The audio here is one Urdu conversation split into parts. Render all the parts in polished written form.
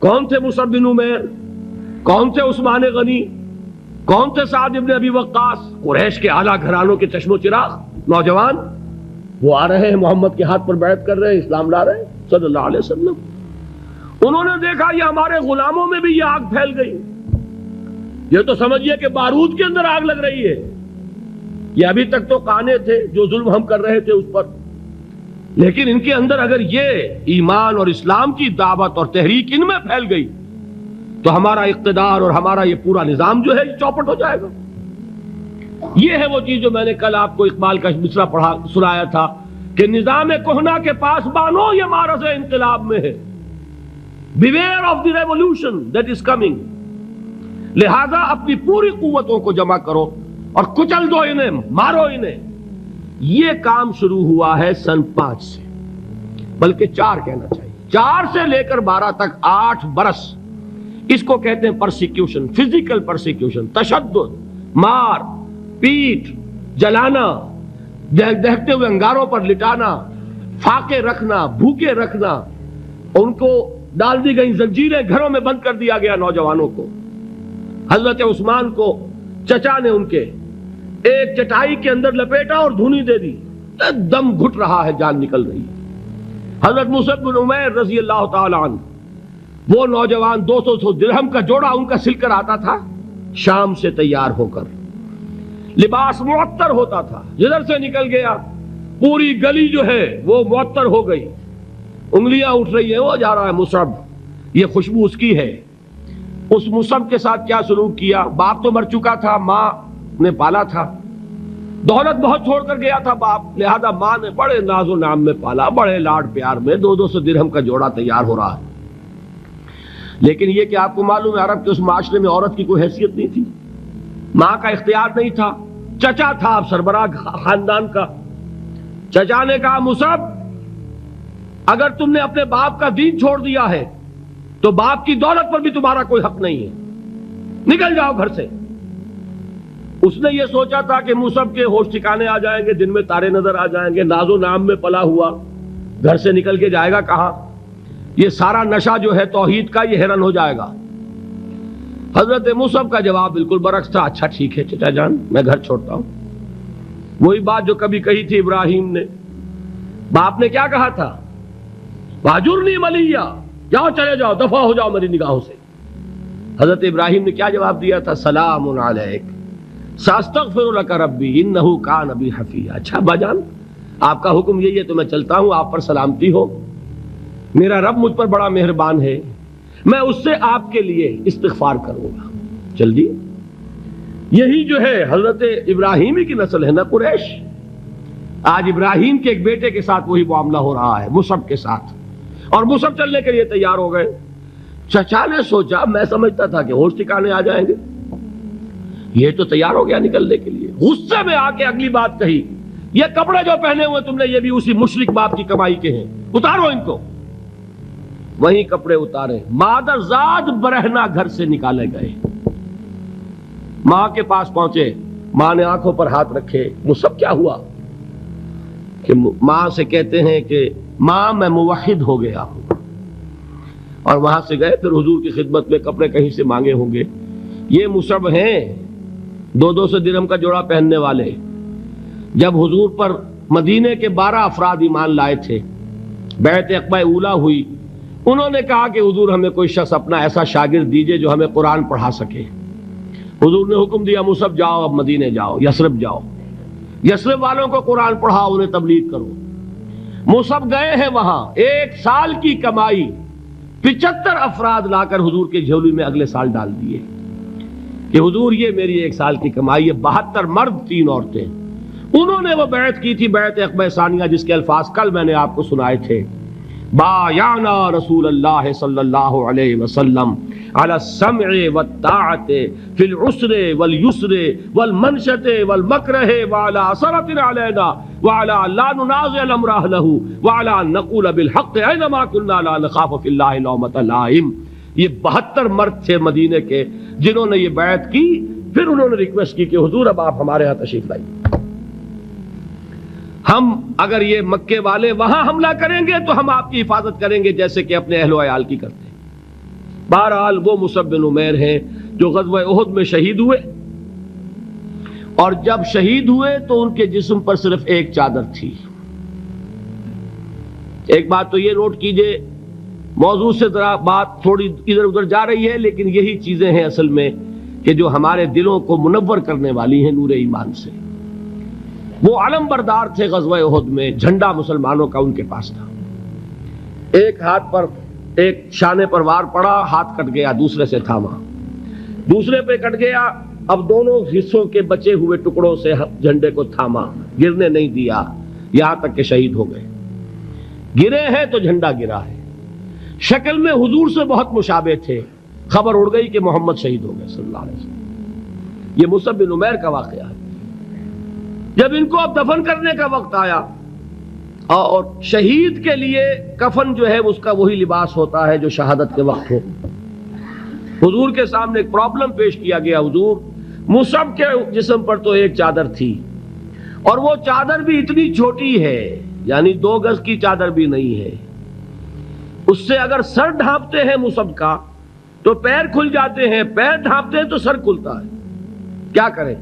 کون تھے مصعب بن عمیر؟ کون تھے عثمان غنی؟ کون تھے سعد بن ابی وقاص؟ قریش کے اعلیٰ گھرانوں کے چشم و چراغ نوجوان، وہ آ رہے ہیں محمد کے ہاتھ پر بیعت کر رہے ہیں، اسلام لا رہے ہیں صلی اللہ علیہ وسلم۔ انہوں نے دیکھا یہ ہمارے غلاموں میں بھی یہ آگ پھیل گئی، یہ تو سمجھیے کہ بارود کے اندر آگ لگ رہی ہے۔ یہ ابھی تک تو قانے تھے جو ظلم ہم کر رہے تھے اس پر، لیکن ان کے اندر اگر یہ ایمان اور اسلام کی دعوت اور تحریک ان میں پھیل گئی تو ہمارا اقتدار اور ہمارا یہ پورا نظام جو ہے چوپٹ ہو جائے گا۔ یہ ہے وہ چیز جو میں نے کل آپ کو اقبال کا مصرع پڑھا سنایا تھا کہ نظام کہنا کے پاس بانو یہ مارز انقلاب میں ہے، beware of the revolution that is coming, لہذا اپنی پوری قوتوں کو جمع کرو اور کچل دو انہیں، مارو انہیں۔ یہ کام شروع ہوا ہے سن 5 سے، بلکہ 4 کہنا چاہیے، 4 سے لے کر 12 تک 8 برس اس کو کہتے ہیں پرسیکیوشن، فزیکل پرسیکیوشن، تشدد، مار پیٹ، جلانا، دہتے ہوئے انگاروں پر لٹانا، فاقے رکھنا، بھوکے رکھنا، ان کو ڈال دی گئی زنجیریں، گھروں میں بند کر دیا گیا نوجوانوں کو۔ حضرت عثمان کو چچا نے ان کے ایک چٹائی کے اندر لپیٹا اور دھونی دے دی، دم گھٹ رہا ہے، جان نکل رہی ہے۔ حضرت مصعب بن عمیر رضی اللہ تعالی عنہ، وہ نوجوان 200 درہم کا جوڑا ان کا سل کر آتا تھا شام سے تیار ہو کر، لباس معطر ہوتا تھا، جدھر سے نکل گیا پوری گلی جو ہے وہ معطر ہو گئی، انگلیاں اٹھ رہی ہیں، وہ جا رہا ہے مصعب، یہ خوشبو اس کی ہے۔ اس مصعب کے ساتھ کیا سلوک کیا؟ باپ تو مر چکا تھا، ماں نے پالا تھا، دولت بہت چھوڑ کر گیا تھا باپ، لہذا ماں نے بڑے ناز و نام میں پالا، بڑے لاڈ پیار میں، 200 درہم کا جوڑا تیار ہو رہا ہے۔ لیکن یہ کہ آپ کو معلوم ہے عرب کے اس معاشرے میں عورت کی کوئی حیثیت نہیں تھی، ماں کا اختیار نہیں تھا، چچا تھا اب سربراہ خاندان کا۔ چچا نے کہا مصعب اگر تم نے اپنے باپ کا دین چھوڑ دیا ہے تو باپ کی دولت پر بھی تمہارا کوئی حق نہیں ہے، نکل جاؤ گھر سے۔ اس نے یہ سوچا تھا کہ مصعب کے ہوش ٹھکانے آ جائیں گے، دن میں تارے نظر آ جائیں گے، ناز و نام میں پلا ہوا گھر سے نکل کے جائے گا کہاں، یہ سارا نشہ جو ہے توحید کا یہ ہرن ہو جائے گا۔ حضرت مصعب کا جواب بالکل برعکس تھا، اچھا ٹھیک ہے چچا جان میں گھر چھوڑتا ہوں۔ وہی بات جو کبھی کہی تھی ابراہیم نے، باپ نے کیا کہا تھا؟ واجرنی ملیہ، جاؤ چلے جاؤ، دفع ہو جاؤ میری نگاہوں سے۔ حضرت ابراہیم نے کیا جواب دیا تھا؟ سلام علیک ساستغفر لک ربی انہ کان بی حفیہ۔ اچھا باجان آپ کا حکم یہی ہے تو میں چلتا ہوں، آپ پر سلامتی ہو، میرا رب مجھ پر بڑا مہربان ہے، میں اس سے آپ کے لیے استغفار کروں گا۔ جلدی یہی جو ہے حضرت ابراہیمی کی نسل ہے نا قریش۔ آج ابراہیم کے ایک بیٹے کے ساتھ وہی معاملہ ہو رہا ہے مصعب کے ساتھ، اور مصعب چلنے کے لیے تیار ہو گئے۔ چچا نے سوچا میں سمجھتا تھا کہ ہوش ٹھکانے آ جائیں گے، یہ تو تیار ہو گیا نکلنے کے لیے۔ غصے میں آ کے اگلی بات کہی، یہ کپڑے جو پہنے ہوئے تم نے یہ بھی اسی مشرک باپ کی کمائی کے ہیں، اتارو ان کو۔ وہیں کپڑے اتارے، مادر زاد برہنہ گھر سے نکالے گئے، ماں کے پاس پہنچے، ماں نے آنکھوں پر ہاتھ رکھے۔ مصعب کیا ہوا کہ ماں سے کہتے ہیں کہ ماں میں موحد ہو گیا ہوں، اور وہاں سے گئے پھر حضور کی خدمت میں کپڑے کہیں سے مانگے ہوں گے۔ یہ مصعب ہیں 200 درہم کا جوڑا پہننے والے۔ جب حضور پر مدینے کے 12 افراد ایمان لائے تھے، بیعت عقبہ اولی ہوئی، انہوں نے کہا کہ حضور ہمیں کوئی شخص اپنا ایسا شاگرد دیجئے جو ہمیں قرآن پڑھا سکے۔ حضور نے حکم دیا مصعب جاؤ، اب مدینے جاؤ، یثرب جاؤ، یثرب والوں کو قرآن پڑھاؤ، انہیں تبلیغ کرو۔ مصعب گئے ہیں وہاں، 1 سال کی کمائی 75 افراد لا کر حضور کے جھولی میں اگلے سال ڈال دیے کہ حضور یہ میری 1 سال کی کمائی ہے۔ 72 مرد 3 عورتیں، انہوں نے وہ بیعت کی تھی، بیعت عقبہ ثانیہ، جس کے الفاظ کل میں نے آپ کو سنائے تھے۔ بایعنا رسول اللہ صلی اللہ علیہ وسلم علی السمع والطاعت فی العسر والیسر والمنشط والمکرہ وعلی اثرۃ علینا وعلی لا ننازع الامر اہلہ وعلی ان نقول بالحق اینما کنا لا نخاف فی اللہ لومۃ لائم۔ یہ 72 مرد تھے مدینے کے جنہوں نے یہ بیعت کی۔ پھر انہوں نے ریکویسٹ کی کہ حضور اب آپ ہمارے ہاں تشریف لائیے، ہم اگر یہ مکے والے وہاں حملہ کریں گے تو ہم آپ کی حفاظت کریں گے جیسے کہ اپنے اہل و عیال کی کرتے ہیں۔ بہرحال وہ مصعب بن عمیر ہیں جو غزوہ احد میں شہید ہوئے، اور جب شہید ہوئے تو ان کے جسم پر صرف ایک چادر تھی۔ ایک بات تو یہ نوٹ کیجئے، موضوع سے ذرا بات تھوڑی ادھر ادھر جا رہی ہے، لیکن یہی چیزیں ہیں اصل میں کہ جو ہمارے دلوں کو منور کرنے والی ہیں نور ایمان سے۔ وہ علم بردار تھے غزوہ احد میں، جھنڈا مسلمانوں کا ان کے پاس تھا۔ ایک ہاتھ پر، ایک شانے پر وار پڑا، ہاتھ کٹ گیا، دوسرے سے تھاما، دوسرے پہ کٹ گیا، اب دونوں حصوں کے بچے ہوئے ٹکڑوں سے جھنڈے کو تھاما، گرنے نہیں دیا، یہاں تک کہ شہید ہو گئے۔ گرے ہیں تو جھنڈا گرا ہے۔ شکل میں حضور سے بہت مشابہ تھے، خبر اڑ گئی کہ محمد شہید ہو گئے صلی اللہ علیہ وسلم۔ یہ مصعب بن عمیر کا واقعہ ہے۔ جب ان کو اب دفن کرنے کا وقت آیا، اور شہید کے لیے کفن جو ہے اس کا وہی لباس ہوتا ہے جو شہادت کے وقت ہو، حضور کے سامنے ایک پرابلم پیش کیا گیا۔ حضور، مصعب کے جسم پر تو ایک چادر تھی، اور وہ چادر بھی اتنی چھوٹی ہے، یعنی 2 گز کی چادر بھی نہیں ہے، اس سے اگر سر ڈھانپتے ہیں مصعب کا تو پیر کھل جاتے ہیں، پیر ڈھانپتے ہیں تو سر کھلتا ہے، کیا کریں؟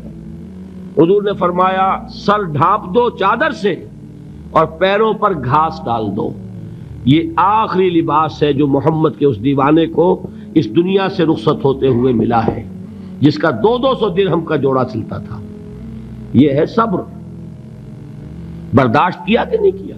حضور نے فرمایا سر ڈھانپ دو چادر سے اور پیروں پر گھاس ڈال دو۔ یہ آخری لباس ہے جو محمد کے اس دیوانے کو اس دنیا سے رخصت ہوتے ہوئے ملا ہے، جس کا 200 درہم کا جوڑا چلتا تھا۔ یہ ہے صبر۔ برداشت کیا کہ نہیں کیا؟